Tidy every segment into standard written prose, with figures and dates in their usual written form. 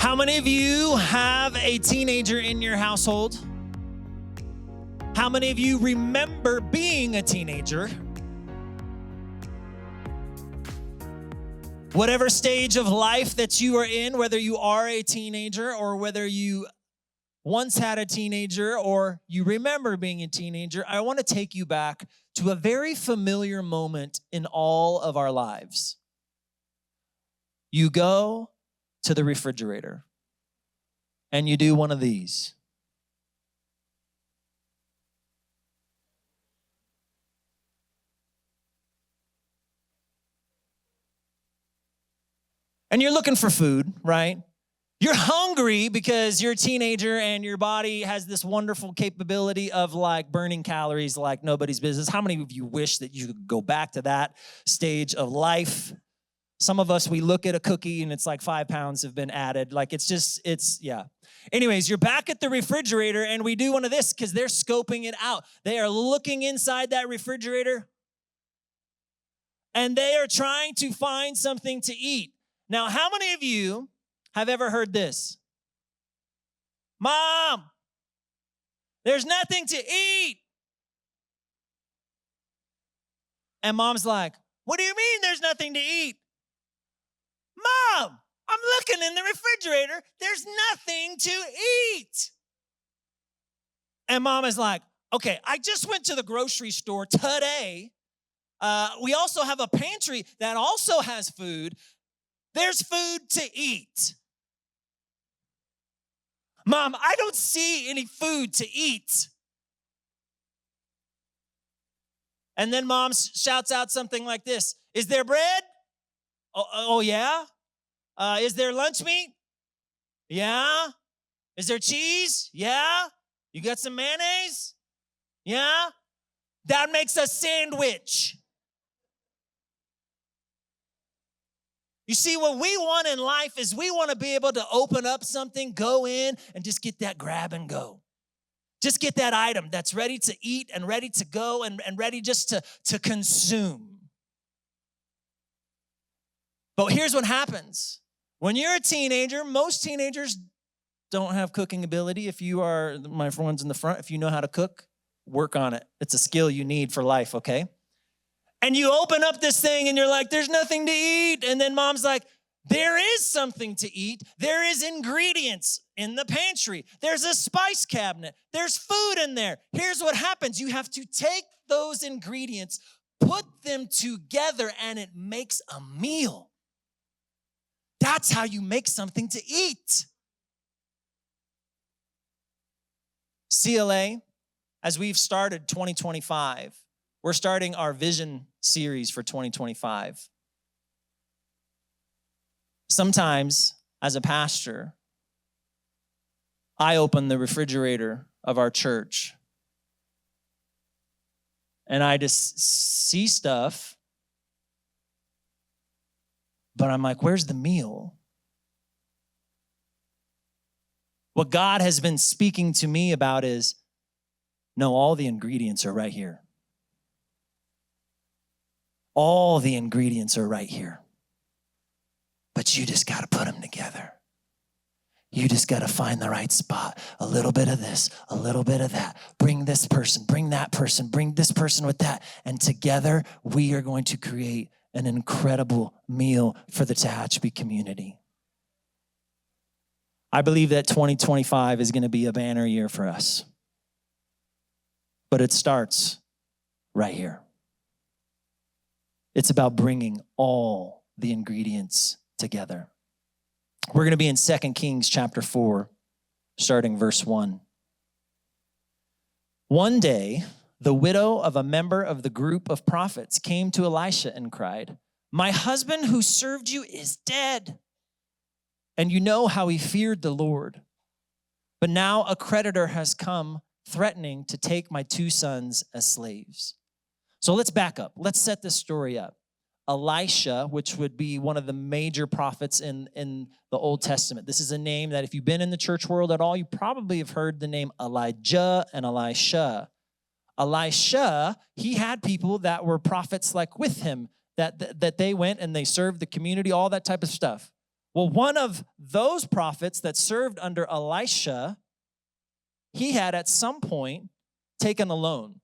How many of you have a teenager in your household? How many of you remember being a teenager? Whatever stage of life that you are in, whether you are a teenager or whether you once had a teenager or you remember being a teenager, I want to take you back to a very familiar moment in all of our lives. You go to the refrigerator and you do one of these. And you're looking for food, right? You're hungry because you're a teenager and your body has this wonderful capability of like burning calories like nobody's business. How many of you wish that you could go back to that stage of life? Some of us, we look at a cookie and it's like 5 pounds have been added. Like yeah. Anyways, you're back at the refrigerator and we do one of this because they're scoping it out. They are looking inside that refrigerator and they are trying to find something to eat. Now, how many of you have ever heard this? Mom, there's nothing to eat. And mom's like, what do you mean there's nothing to eat? Mom, I'm looking in the refrigerator. There's nothing to eat. And mom is like, okay, I just went to the grocery store today. We also have a pantry that also has food. There's food to eat. Mom, I don't see any food to eat. And then mom shouts out something like this. Is there bread? Oh yeah? Is there lunch meat? Yeah? Is there cheese? Yeah? You got some mayonnaise? Yeah? That makes a sandwich. You see, what we want in life is we want to be able to open up something, go in, and just get that grab and go. Just get that item that's ready to eat and ready to go and ready just to consume. But here's what happens. When you're a teenager, most teenagers don't have cooking ability. If you are, my ones in the front, if you know how to cook, work on it. It's a skill you need for life, okay? And you open up this thing and you're like, there's nothing to eat. And then mom's like, there is something to eat. There is ingredients in the pantry. There's a spice cabinet. There's food in there. Here's what happens. You have to take those ingredients, put them together, and it makes a meal. That's how you make something to eat. CLA, as we've started 2025, we're starting our vision series for 2025. Sometimes, as a pastor, I open the refrigerator of our church and I just see stuff, but I'm like, where's the meal? What God has been speaking to me about is, no, all the ingredients are right here. All the ingredients are right here. But you just got to put them together. You just got to find the right spot. A little bit of this, a little bit of that. Bring this person, bring that person, bring this person with that. And together, we are going to create an incredible meal for the Tehachapi community. I believe that 2025 is going to be a banner year for us. But it starts right here. It's about bringing all the ingredients together. We're going to be in 2 Kings chapter 4, starting verse 1. One day, the widow of a member of the group of prophets came to Elisha and cried, "My husband who served you is dead. And you know how he feared the Lord. But now a creditor has come threatening to take my 2 sons as slaves." So let's back up. Let's set this story up. Elisha, which would be one of the major prophets in the Old Testament. This is a name that if you've been in the church world at all, you probably have heard the name Elijah and Elisha. Elisha, he had people that were prophets like with him, that they went and they served the community, all that type of stuff. Well, one of those prophets that served under Elisha, he had at some point taken a loan.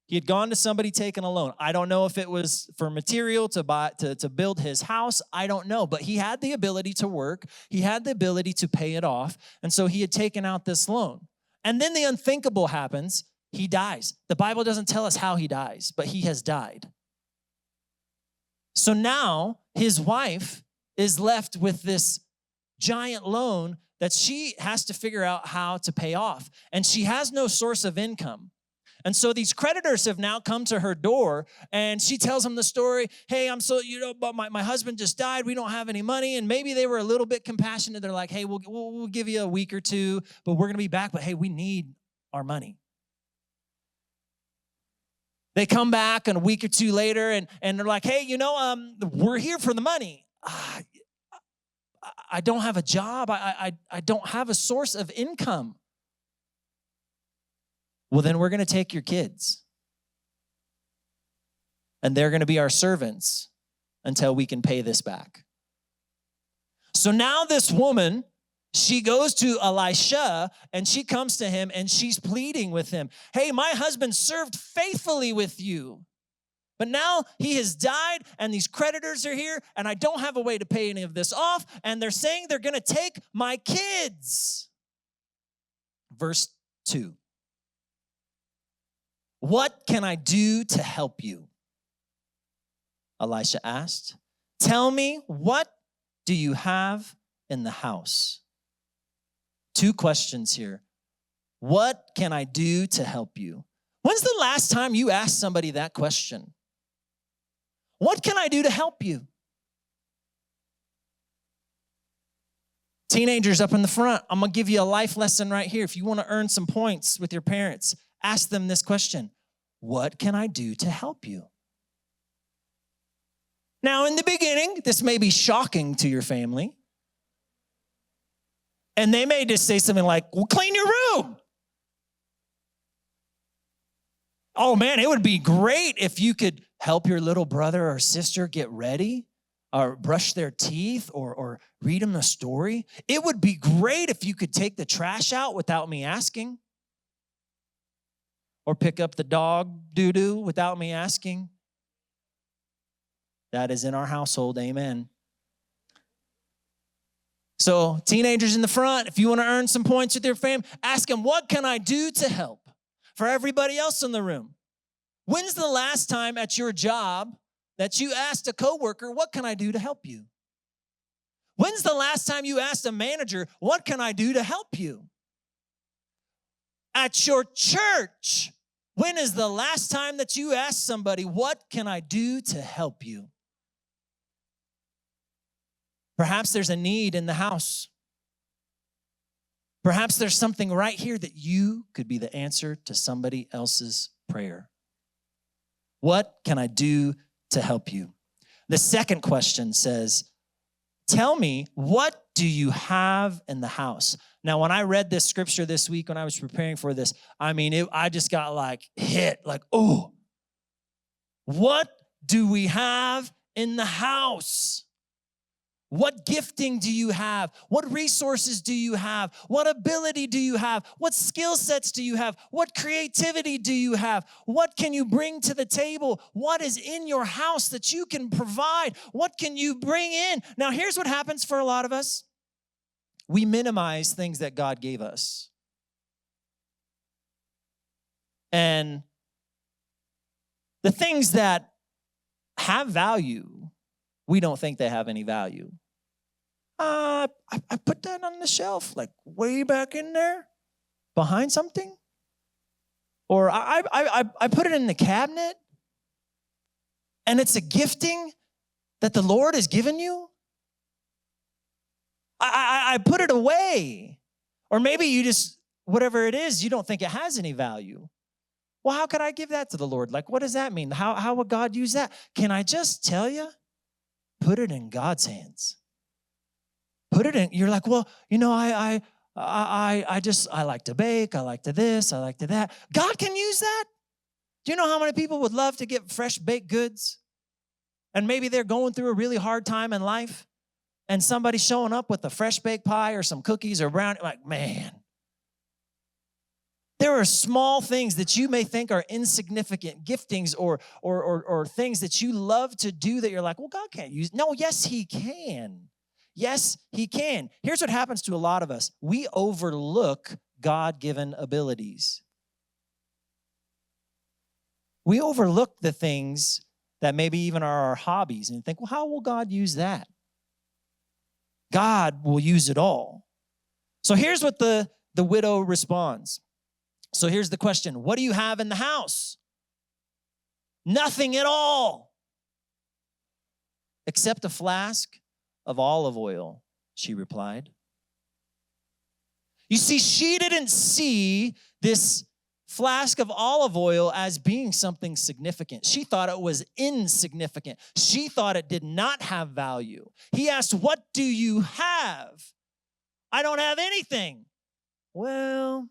He had gone to somebody, taken a loan. I don't know if it was for material to build his house. I don't know, but he had the ability to work. He had the ability to pay it off. And so he had taken out this loan. And then the unthinkable happens. He dies. The Bible doesn't tell us how he dies, but he has died. So now his wife is left with this giant loan that she has to figure out how to pay off. And she has no source of income. And so these creditors have now come to her door, and she tells them the story. Hey, but my husband just died. We don't have any money. And maybe they were a little bit compassionate. They're like, hey, we'll give you a week or two, but we're going to be back. But hey, we need our money. They come back a week or two later, and they're like, hey, we're here for the money. I don't have a job. I don't have a source of income. Well, then we're going to take your kids. And they're going to be our servants until we can pay this back. So now this woman, she goes to Elisha and she comes to him and she's pleading with him. Hey, my husband served faithfully with you, but now he has died and these creditors are here and I don't have a way to pay any of this off. And they're saying they're going to take my kids. Verse 2. What can I do to help you? Elisha asked. Tell me, what do you have in the house? 2 questions here. What can I do to help you? When's the last time you asked somebody that question? What can I do to help you? Teenagers up in the front, I'm going to give you a life lesson right here. If you want to earn some points with your parents, ask them this question. What can I do to help you? Now, in the beginning, this may be shocking to your family. And they may just say something like, well, clean your room. Oh man, it would be great if you could help your little brother or sister get ready or brush their teeth or read them a story. It would be great if you could take the trash out without me asking. Or pick up the dog doo-doo without me asking. That is in our household, amen. So teenagers in the front, if you want to earn some points with your family, ask them, what can I do to help? For everybody else in the room, when's the last time at your job that you asked a coworker, what can I do to help you? When's the last time you asked a manager, what can I do to help you? At your church, when is the last time that you asked somebody, what can I do to help you? Perhaps there's a need in the house. Perhaps there's something right here that you could be the answer to somebody else's prayer. What can I do to help you? The second question says, tell me, what do you have in the house? Now, when I read this scripture this week, when I was preparing for this, I just got hit, oh, what do we have in the house? What gifting do you have? What resources do you have? What ability do you have? What skill sets do you have? What creativity do you have? What can you bring to the table? What is in your house that you can provide? What can you bring in? Now, here's what happens for a lot of us. We minimize things that God gave us. And the things that have value, we don't think they have any value. I put that on the shelf, way back in there, behind something. Or I put it in the cabinet, and it's a gifting that the Lord has given you. I put it away. Or maybe you just, whatever it is, you don't think it has any value. Well, how could I give that to the Lord? What does that mean? How would God use that? Can I just tell you? Put it in God's hands. Put it in, you're like, well, I like to bake, I like to this, I like to that. God can use that. Do you know how many people would love to get fresh baked goods? And maybe they're going through a really hard time in life. and somebody showing up with a fresh baked pie or some cookies or brownie, like, man. There are small things that you may think are insignificant giftings or things that you love to do that you're like, well, God can't use. No, yes, he can. Yes, he can. Here's what happens to a lot of us. We overlook God-given abilities. We overlook the things that maybe even are our hobbies and think, well, how will God use that? God will use it all. So here's what the widow responds. So here's the question. What do you have in the house? Nothing at all, except a flask of olive oil, she replied. You see, she didn't see this flask of olive oil as being something significant. She thought it was insignificant. She thought it did not have value. He asked, what do you have? I don't have anything. Well,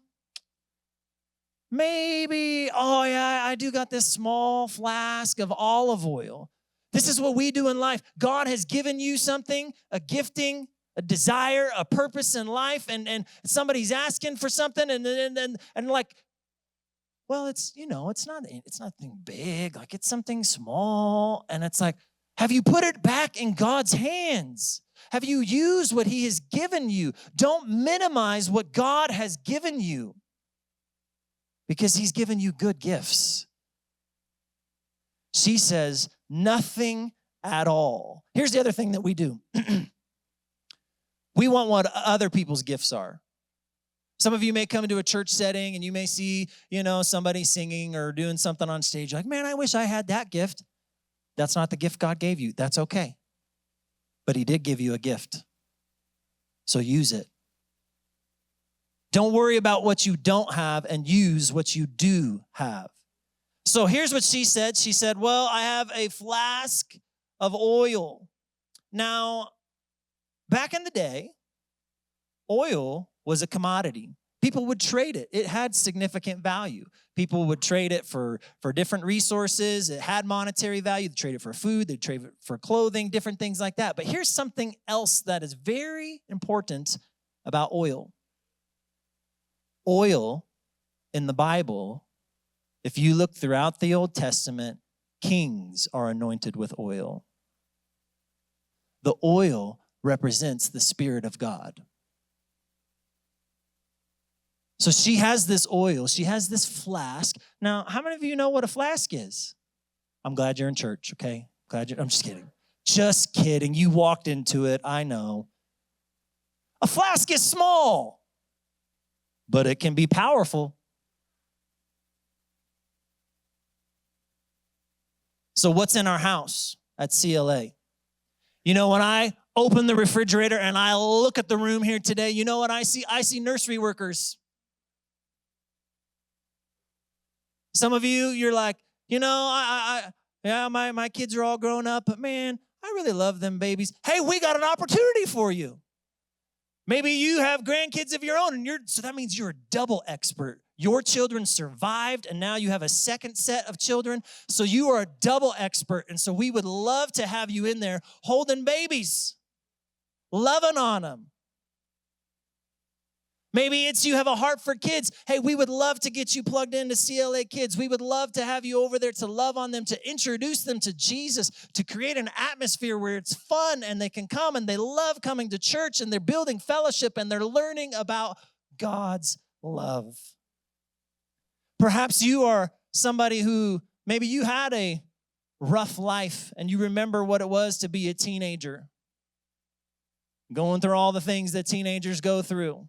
maybe, oh yeah, I do got this small flask of olive oil. This is what we do in life. God has given you something, a gifting, a desire, a purpose in life, and somebody's asking for something, and like, well, it's nothing big, like it's something small, and it's like, have you put it back in God's hands? Have you used what he has given you? Don't minimize what God has given you, because he's given you good gifts. She says, nothing at all. Here's the other thing that we do. We want what other people's gifts are. Some of you may come into a church setting and you may see, somebody singing or doing something on stage. You're like, man, I wish I had that gift. That's not the gift God gave you. That's okay. But he did give you a gift. So use it. Don't worry about what you don't have and use what you do have. So here's what she said. She said, well, I have a flask of oil. Now, back in the day, oil was a commodity. People would trade it. It had significant value. People would trade it for different resources. It had monetary value. They'd trade it for food. They'd trade it for clothing, different things like that. But here's something else that is very important about oil. Oil in the Bible, if you look throughout the Old Testament, kings are anointed with oil. The oil represents the Spirit of God. So she has this oil. She has this flask. Now, how many of you know what a flask is? I'm glad you're in church, okay? I'm just kidding. Just kidding. You walked into it. I know. A flask is small, but it can be powerful. So what's in our house at CLA? When I open the refrigerator and I look at the room here today, you know what I see? I see nursery workers. Some of you, you're like, my kids are all grown up, but man, I really love them babies. Hey, we got an opportunity for you. Maybe you have grandkids of your own, and so that means you're a double expert. Your children survived, and now you have a second set of children, so you are a double expert. And so we would love to have you in there holding babies, loving on them. Maybe it's you have a heart for kids. Hey, we would love to get you plugged into CLA Kids. We would love to have you over there to love on them, to introduce them to Jesus, to create an atmosphere where it's fun and they can come and they love coming to church and they're building fellowship and they're learning about God's love. Perhaps you are somebody who maybe you had a rough life and you remember what it was to be a teenager, going through all the things that teenagers go through.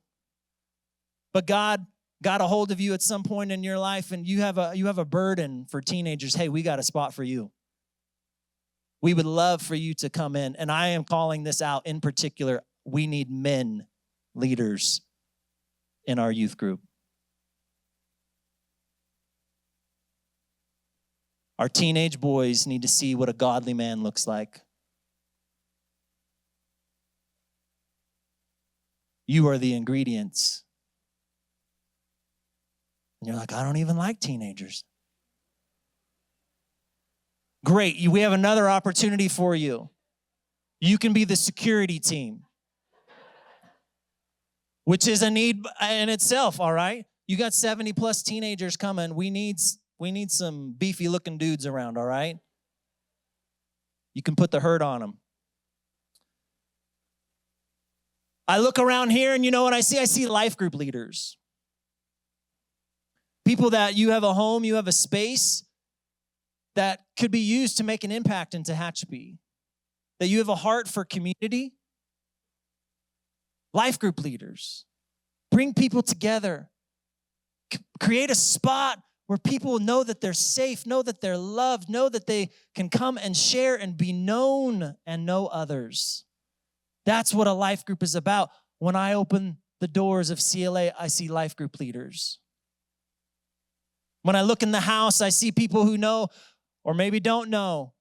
But God got a hold of you at some point in your life and you have a burden for teenagers. Hey, we got a spot for you. We would love for you to come in. And I am calling this out in particular. We need men leaders in our youth group. Our teenage boys need to see what a godly man looks like. You are the ingredients. And you're like, I don't even like teenagers. Great, we have another opportunity for you. You can be the security team, which is a need in itself, all right? You got 70 plus teenagers coming. We need some beefy looking dudes around, all right? You can put the hurt on them. I look around here and you know what I see? I see life group leaders. People that you have a home, you have a space that could be used to make an impact in Tehachapi. That you have a heart for community. Life group leaders. Bring people together. Create a spot where people know that they're safe, know that they're loved, know that they can come and share and be known and know others. That's what a life group is about. When I open the doors of CLA, I see life group leaders. When I look in the house, I see people who know or maybe don't know,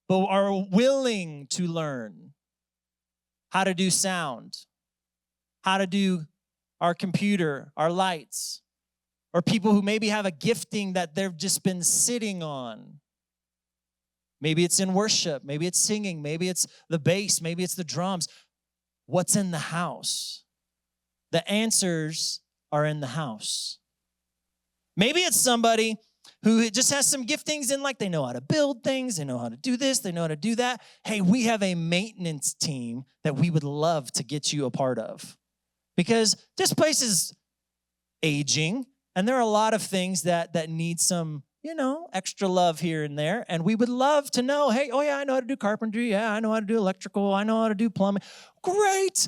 but are willing to learn how to do sound, how to do our computer, our lights, or people who maybe have a gifting that they've just been sitting on. Maybe it's in worship, maybe it's singing, maybe it's the bass, maybe it's the drums. What's in the house? The answers are in the house. Maybe it's somebody who just has some giftings in, like they know how to build things, they know how to do this, they know how to do that. Hey, we have a maintenance team that we would love to get you a part of. Because this place is aging, and there are a lot of things that need some, extra love here and there. And we would love to know, hey, oh yeah, I know how to do carpentry. Yeah, I know how to do electrical. I know how to do plumbing. Great.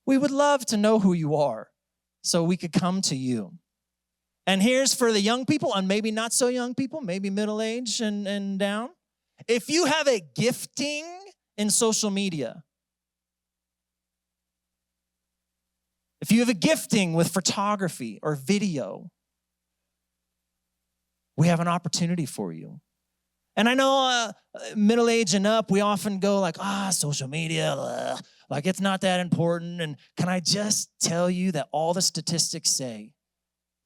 We would love to know who you are so we could come to you. And here's for the young people, and maybe not so young people, maybe middle-aged and down. If you have a gifting in social media, if you have a gifting with photography or video, we have an opportunity for you. And I know middle-aged and up, we often go like, social media, like it's not that important. And can I just tell you that all the statistics say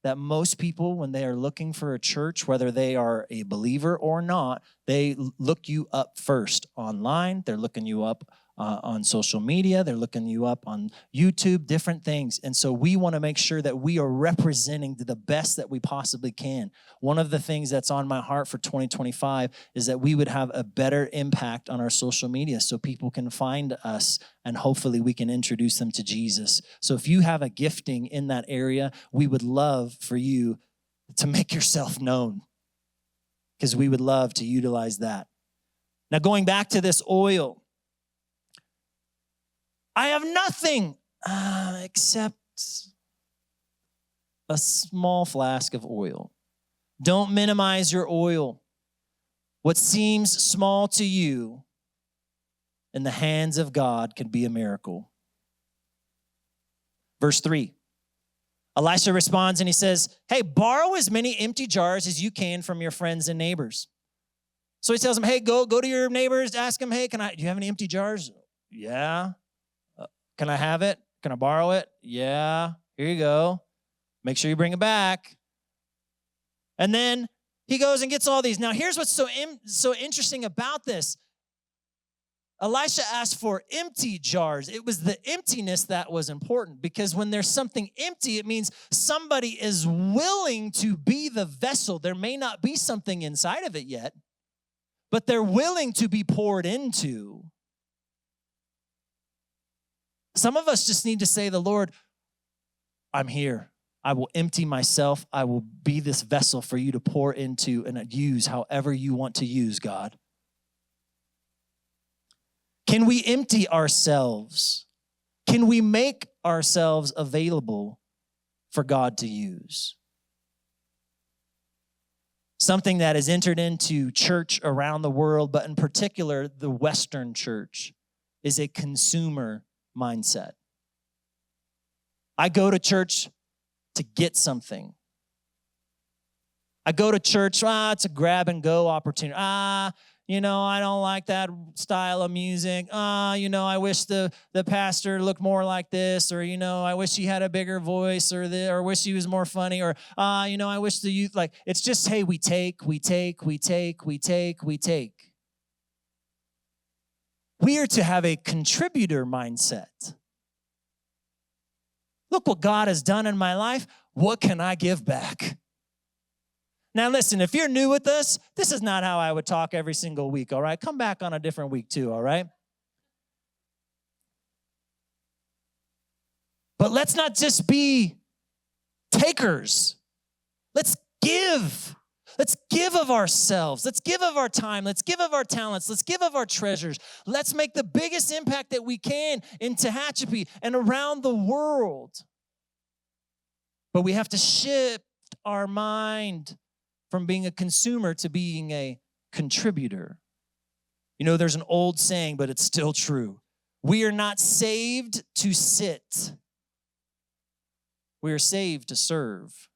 that most people, when they are looking for a church, whether they are a believer or not, they look you up first online. They're looking you up on social media. They're looking you up on YouTube, different things. And so we want to make sure that we are representing the best that we possibly can. One of the things that's on my heart for 2025 is that we would have a better impact on our social media so people can find us and hopefully we can introduce them to Jesus. So if you have a gifting in that area, we would love for you to make yourself known because we would love to utilize that. Now, going back to this oil, I have nothing except a small flask of oil. Don't minimize your oil. What seems small to you in the hands of God can be a miracle. Verse 3. Elisha responds and he says, hey, borrow as many empty jars as you can from your friends and neighbors. So he tells them, hey, go to your neighbors, ask them, hey, do you have any empty jars? Yeah. Can I have it? Can I borrow it? Yeah. Here you go. Make sure you bring it back. And then he goes and gets all these. Now, here's what's so interesting about this. Elisha asked for empty jars. It was the emptiness that was important because when there's something empty, it means somebody is willing to be the vessel. There may not be something inside of it yet, but they're willing to be poured into. Some of us just need to say, the Lord, I'm here. I will empty myself. I will be this vessel for you to pour into and use however you want to use, God. Can we empty ourselves? Can we make ourselves available for God to use? Something that has entered into church around the world, but in particular, the Western church, is a consumer mindset. I go to church to get something. I go to church, it's a grab and go opportunity. I don't like that style of music. I wish the pastor looked more like this, or, I wish he had a bigger voice, or wish he was more funny, or, I wish the youth, it's just, hey, we take. We are to have a contributor mindset. Look what God has done in my life. What can I give back? Now listen, if you're new with us, this is not how I would talk every single week, all right? Come back on a different week too, all right? But let's not just be takers. Let's give. Let's give of ourselves. Let's give of our time. Let's give of our talents. Let's give of our treasures. Let's make the biggest impact that we can in Tehachapi and around the world. But we have to shift our mind from being a consumer to being a contributor. You know, there's an old saying, but it's still true. We are not saved to sit. We are saved to serve.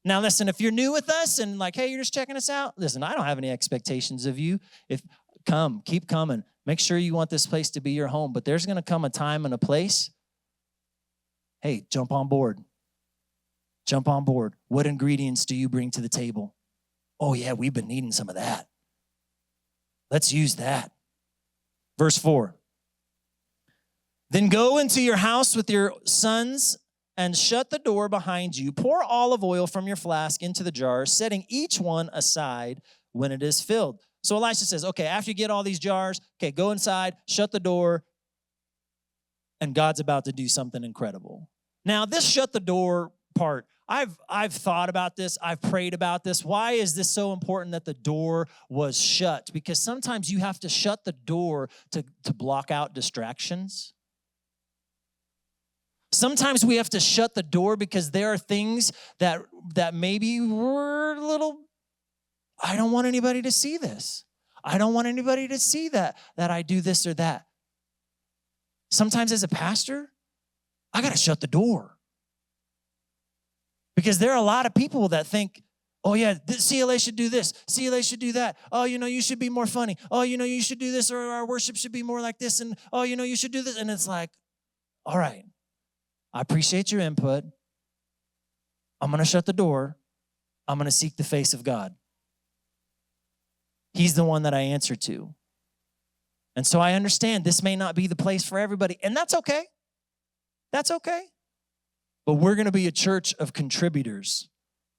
Now, listen, if you're new with us and like, hey, you're just checking us out, listen, I don't have any expectations of you. Keep coming. Make sure you want this place to be your home. But there's going to come a time and a place. Hey, jump on board. Jump on board. What ingredients do you bring to the table? Oh, yeah, we've been needing some of that. Let's use that. Verse 4. Then go into your house with your sons and shut the door behind you. Pour olive oil from your flask into the jars, setting each one aside when it is filled. So Elisha says, okay, after you get all these jars, okay, go inside, shut the door, and God's about to do something incredible. Now, this shut the door part, I've thought about this. I've prayed about this. Why is this so important that the door was shut? Because sometimes you have to shut the door to block out distractions. Sometimes we have to shut the door because there are things that maybe we're a little, I don't want anybody to see this. I don't want anybody to see that I do this or that. Sometimes as a pastor, I got to shut the door. Because there are a lot of people that think, oh yeah, CLA should do this. CLA should do that. Oh, you should be more funny. Oh, you should do this, or our worship should be more like this. And oh, you should do this. And it's like, all right. I appreciate your input. I'm going to shut the door. I'm going to seek the face of God. He's the one that I answer to. And so I understand this may not be the place for everybody, and that's okay. That's okay. But we're going to be a church of contributors.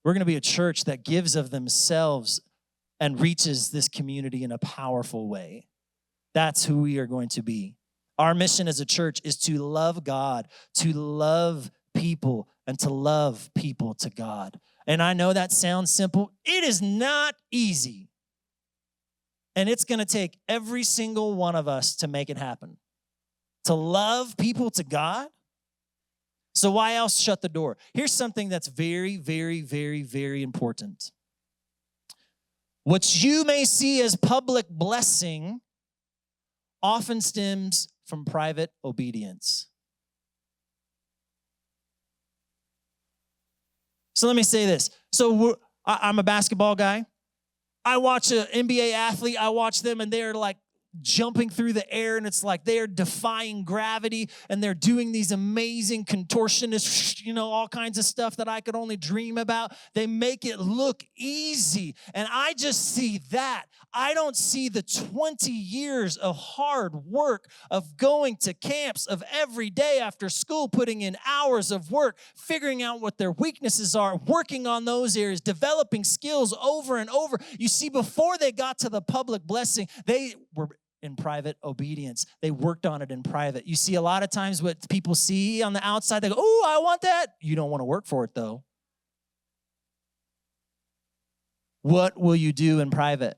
We're going to be a church that gives of themselves and reaches this community in a powerful way. That's who we are going to be. Our mission as a church is to love God, to love people, and to love people to God. And I know that sounds simple. It is not easy. And it's going to take every single one of us to make it happen. To love people to God. So why else shut the door? Here's something that's very, very, very, very important. What you may see as public blessing often stems from private obedience. So let me say this. So I'm a basketball guy. I watch an NBA athlete. I watch them and they're like jumping through the air, and it's like they're defying gravity, and they're doing these amazing contortionist, all kinds of stuff that I could only dream about. They make it look easy, and I just see that. I don't see the 20 years of hard work, of going to camps, of every day after school, putting in hours of work, figuring out what their weaknesses are, working on those areas, developing skills over and over. You see, before they got to the public blessing, they were in private obedience. They worked on it in private. You see, a lot of times what people see on the outside, they go, oh, I want that. You don't want to work for it, though. What will you do in private?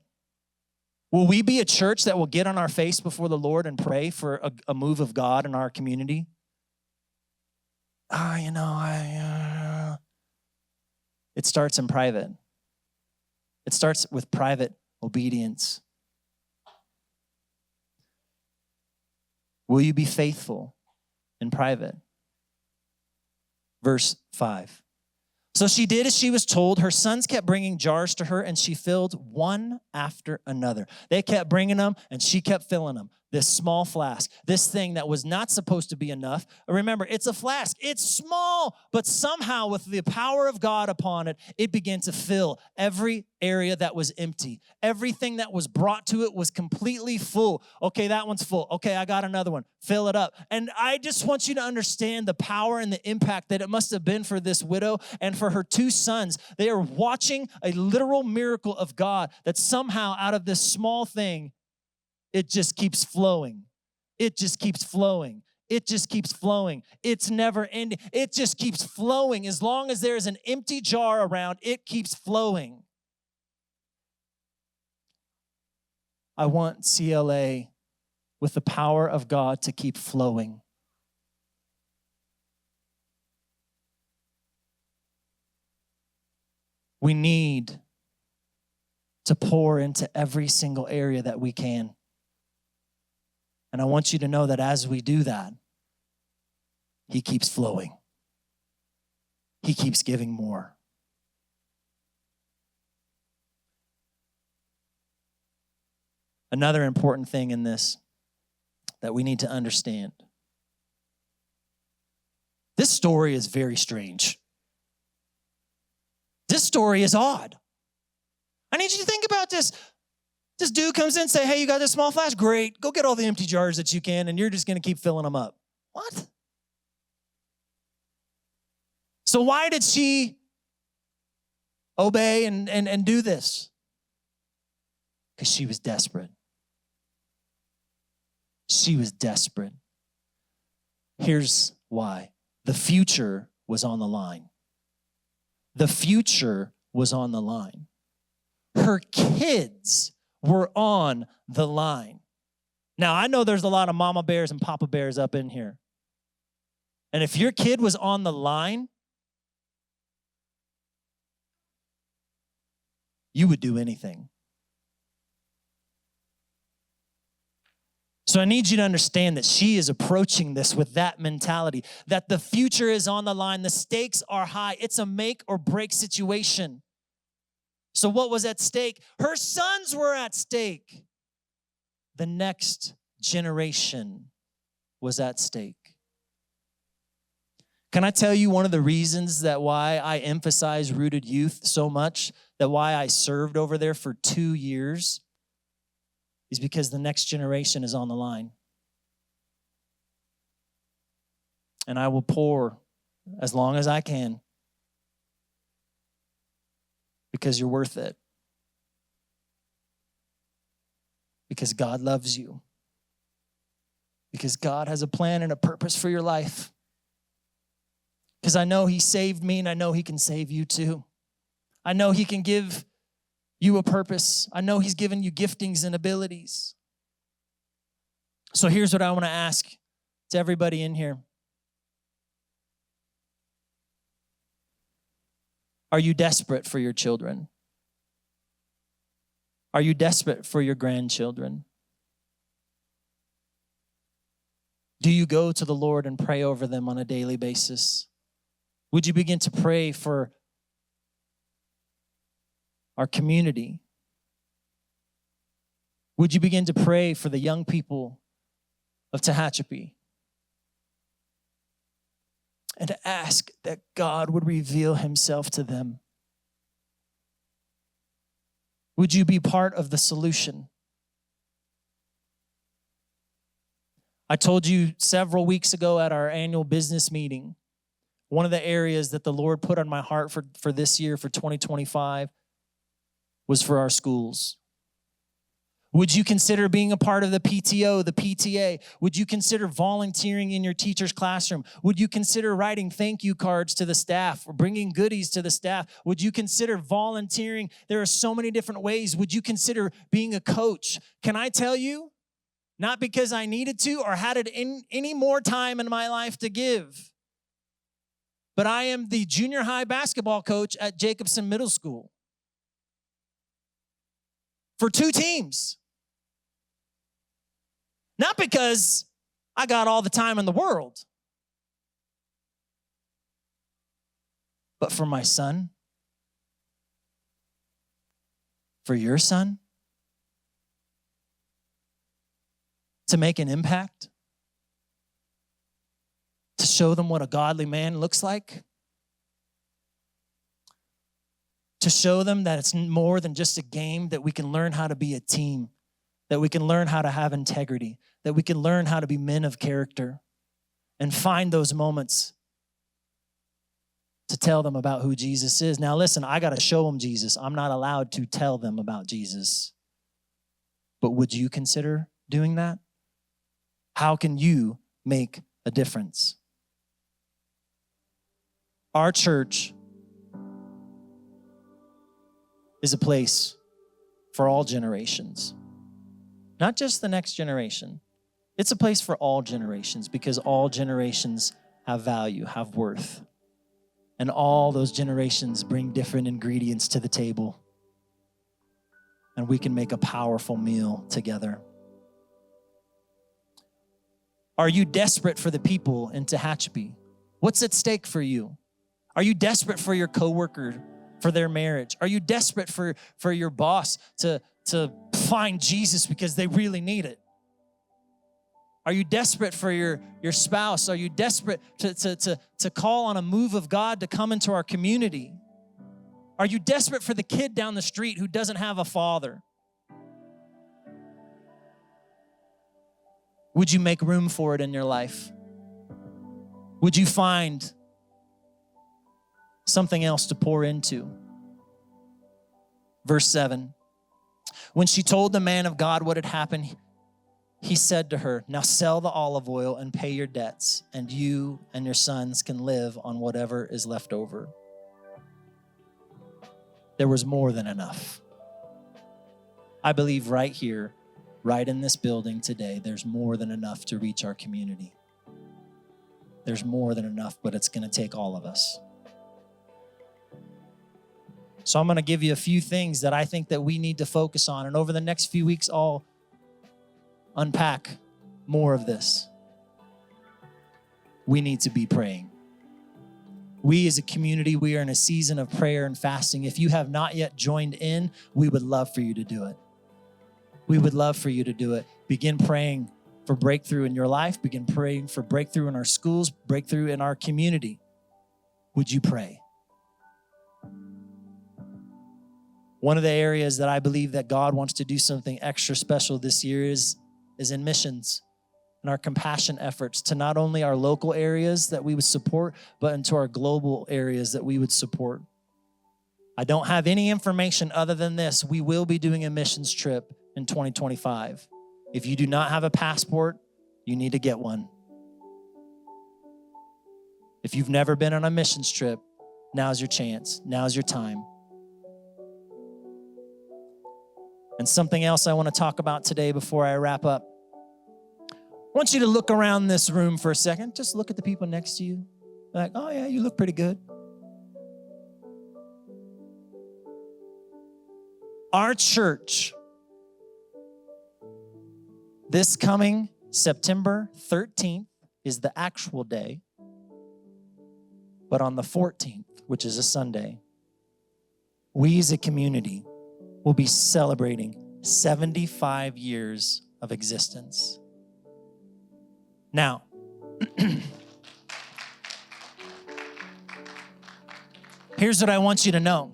Will we be a church that will get on our face before the Lord and pray for a move of God in our community? It starts in private. It starts with private obedience. Will you be faithful in private? Verse 5. So she did as she was told. Her sons kept bringing jars to her, and she filled one after another. They kept bringing them, and she kept filling them. This small flask, this thing that was not supposed to be enough. Remember, it's a flask. It's small, but somehow with the power of God upon it, it began to fill every area that was empty. Everything that was brought to it was completely full. Okay, that one's full. Okay, I got another one. Fill it up. And I just want you to understand the power and the impact that it must have been for this widow and for her two sons. They are watching a literal miracle of God that somehow out of this small thing, it just keeps flowing. It just keeps flowing. It just keeps flowing. It's never ending. It just keeps flowing. As long as there's an empty jar around, it keeps flowing. I want CLA with the power of God to keep flowing. We need to pour into every single area that we can. And I want you to know that as we do that, he keeps flowing. He keeps giving more. Another important thing in this that we need to understand. This story is very strange. This story is odd. I need you to think about this. This dude comes in and say, hey, you got this small flask? Great. Go get all the empty jars that you can, and you're just going to keep filling them up. What? So why did she obey and do this? Because she was desperate. She was desperate. Here's why. The future was on the line. The future was on the line. Her kids were on the line. Now, I know there's a lot of mama bears and papa bears up in here. And if your kid was on the line, you would do anything. So I need you to understand that she is approaching this with that mentality, that the future is on the line. The stakes are high. It's a make or break situation. So what was at stake? Her sons were at stake. The next generation was at stake. Can I tell you one of the reasons that why I emphasize Rooted Youth so much, that why I served over there for 2 years, is because the next generation is on the line. And I will pour as long as I can, because you're worth it. Because God loves you. Because God has a plan and a purpose for your life. Because I know he saved me, and I know he can save you too. I know he can give you a purpose. I know he's given you giftings and abilities. So here's what I want to ask to everybody in here. Are you desperate for your children? Are you desperate for your grandchildren? Do you go to the Lord and pray over them on a daily basis? Would you begin to pray for our community? Would you begin to pray for the young people of Tehachapi? And to ask that God would reveal himself to them. Would you be part of the solution? I told you several weeks ago at our annual business meeting, one of the areas that the Lord put on my heart for this year, for 2025, was for our schools. Would you consider being a part of the PTO, the PTA? Would you consider volunteering in your teacher's classroom? Would you consider writing thank you cards to the staff or bringing goodies to the staff? Would you consider volunteering? There are so many different ways. Would you consider being a coach? Can I tell you, not because I needed to or had it in any more time in my life to give, but I am the junior high basketball coach at Jacobson Middle School for 2 teams. Not because I got all the time in the world, but for my son, for your son, to make an impact, to show them what a godly man looks like, to show them that it's more than just a game, that we can learn how to be a team, that we can learn how to have integrity, that we can learn how to be men of character and find those moments to tell them about who Jesus is. Now listen, I got to show them Jesus. I'm not allowed to tell them about Jesus. But would you consider doing that? How can you make a difference? Our church is a place for all generations, not just the next generation. It's a place for all generations because all generations have value, have worth. And all those generations bring different ingredients to the table. And we can make a powerful meal together. Are you desperate for the people in Tehachapi? What's at stake for you? Are you desperate for your coworker, for their marriage? Are you desperate for your boss to find Jesus because they really need it? Are you desperate for your spouse? Are you desperate to call on a move of God to come into our community? Are you desperate for the kid down the street who doesn't have a father? Would you make room for it in your life? Would you find something else to pour into? Verse 7, when she told the man of God what had happened, he said to her, now sell the olive oil and pay your debts, and you and your sons can live on whatever is left over. There was more than enough. I believe right here, right in this building today, there's more than enough to reach our community. There's more than enough, but it's going to take all of us. So I'm going to give you a few things that I think that we need to focus on. And over the next few weeks, I'll unpack more of this. We need to be praying. We as a community, we are in a season of prayer and fasting. If you have not yet joined in, we would love for you to do it. We would love for you to do it. Begin praying for breakthrough in your life. Begin praying for breakthrough in our schools, breakthrough in our community. Would you pray? One of the areas that I believe that God wants to do something extra special this year is in missions and our compassion efforts to not only our local areas that we would support, but into our global areas that we would support. I don't have any information other than this. We will be doing a missions trip in 2025. If you do not have a passport, you need to get one. If you've never been on a missions trip, now's your chance. Now's your time. And something else I want to talk about today before I wrap up. I want you to look around this room for a second. Just look at the people next to you. Like, oh yeah, you look pretty good. Our church, this coming September 13th is the actual day. But on the 14th, which is a Sunday, we as a community will be celebrating 75 years of existence. Now, here's what I want you to know.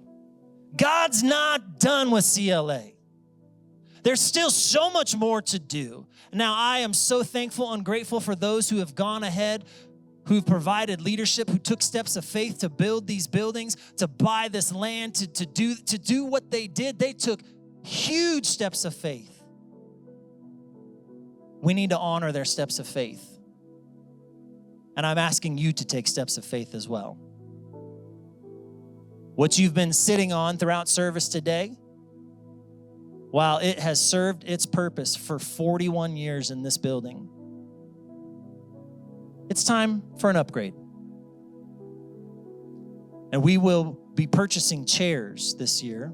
God's not done with CLA. There's still so much more to do. Now, I am so thankful and grateful for those who have gone ahead, who've provided leadership, who took steps of faith to build these buildings, to buy this land, to do what they did. They took huge steps of faith. We need to honor their steps of faith. And I'm asking you to take steps of faith as well. What you've been sitting on throughout service today, while it has served its purpose for 41 years in this building, it's time for an upgrade. And we will be purchasing chairs this year.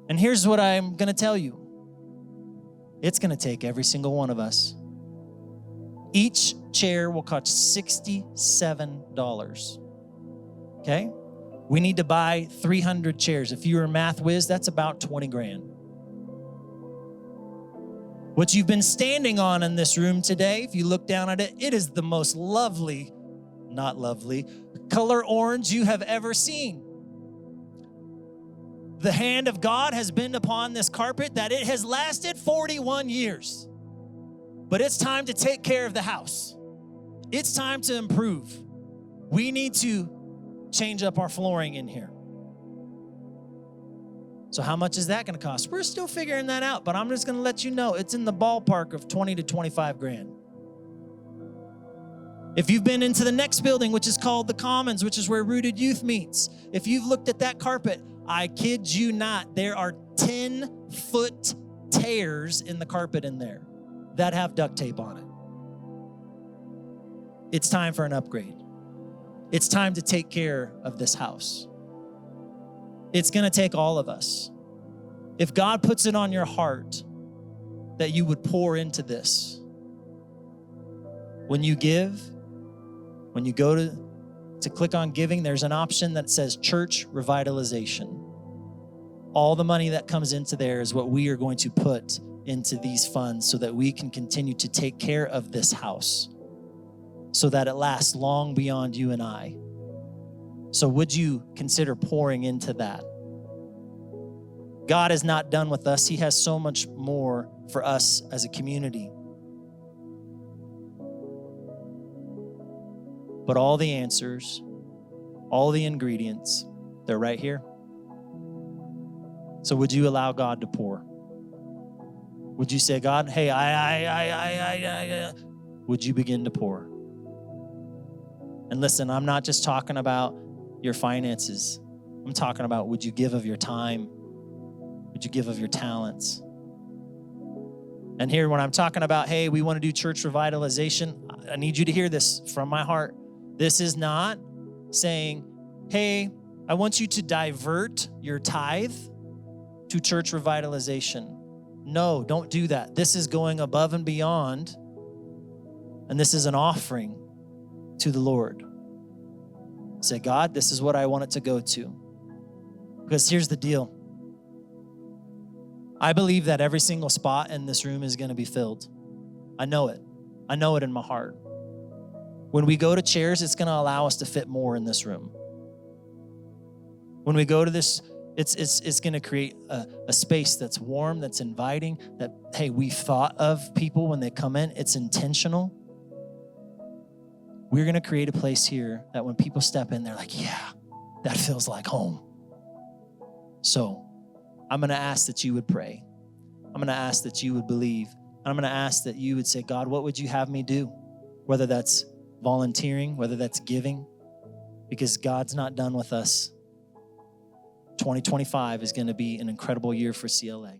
And here's what I'm going to tell you. It's going to take every single one of us. Each chair will cost $67. Okay? We need to buy 300 chairs. If you're a math whiz, that's about 20 grand. What you've been standing on in this room today, if you look down at it, it is the most lovely, not lovely, color orange you have ever seen. The hand of God has been upon this carpet that it has lasted 41 years. But it's time to take care of the house. It's time to improve. We need to change up our flooring in here. So how much is that going to cost? We're still figuring that out, but I'm just going to let you know it's in the ballpark of 20 to 25 grand. If you've been into the next building, which is called the Commons, which is where Rooted Youth meets, if you've looked at that carpet, I kid you not, there are 10-foot tears in the carpet in there that have duct tape on it. It's time for an upgrade. It's time to take care of this house. It's going to take all of us. If God puts it on your heart that you would pour into this, when you give, when you go to click on giving, there's an option that says church revitalization. All the money that comes into there is what we are going to put into these funds so that we can continue to take care of this house so that it lasts long beyond you and I. So would you consider pouring into that? God is not done with us. He has so much more for us as a community. But all the answers, all the ingredients, they're right here. So would you allow God to pour? Would you say, God, hey, I. Would you begin to pour? And listen, I'm not just talking about your finances. I'm talking about, would you give of your time? Would you give of your talents? And here, when I'm talking about, hey, we want to do church revitalization, I need you to hear this from my heart. This is not saying, hey, I want you to divert your tithe to church revitalization. No, don't do that. This is going above and beyond, and this is an offering to the Lord. Say, God, this is what I want it to go to. Because here's the deal. I believe that every single spot in this room is going to be filled. I know it. I know it in my heart. When we go to chairs, it's going to allow us to fit more in this room. When we go to this, it's going to create a space that's warm, that's inviting, that, hey, we thought of people when they come in. It's intentional. We're going to create a place here that when people step in, they're like, yeah, that feels like home. So I'm going to ask that you would pray. I'm going to ask that you would believe. I'm going to ask that you would say, God, what would you have me do? Whether that's volunteering, whether that's giving, because God's not done with us. 2025 is going to be an incredible year for CLA.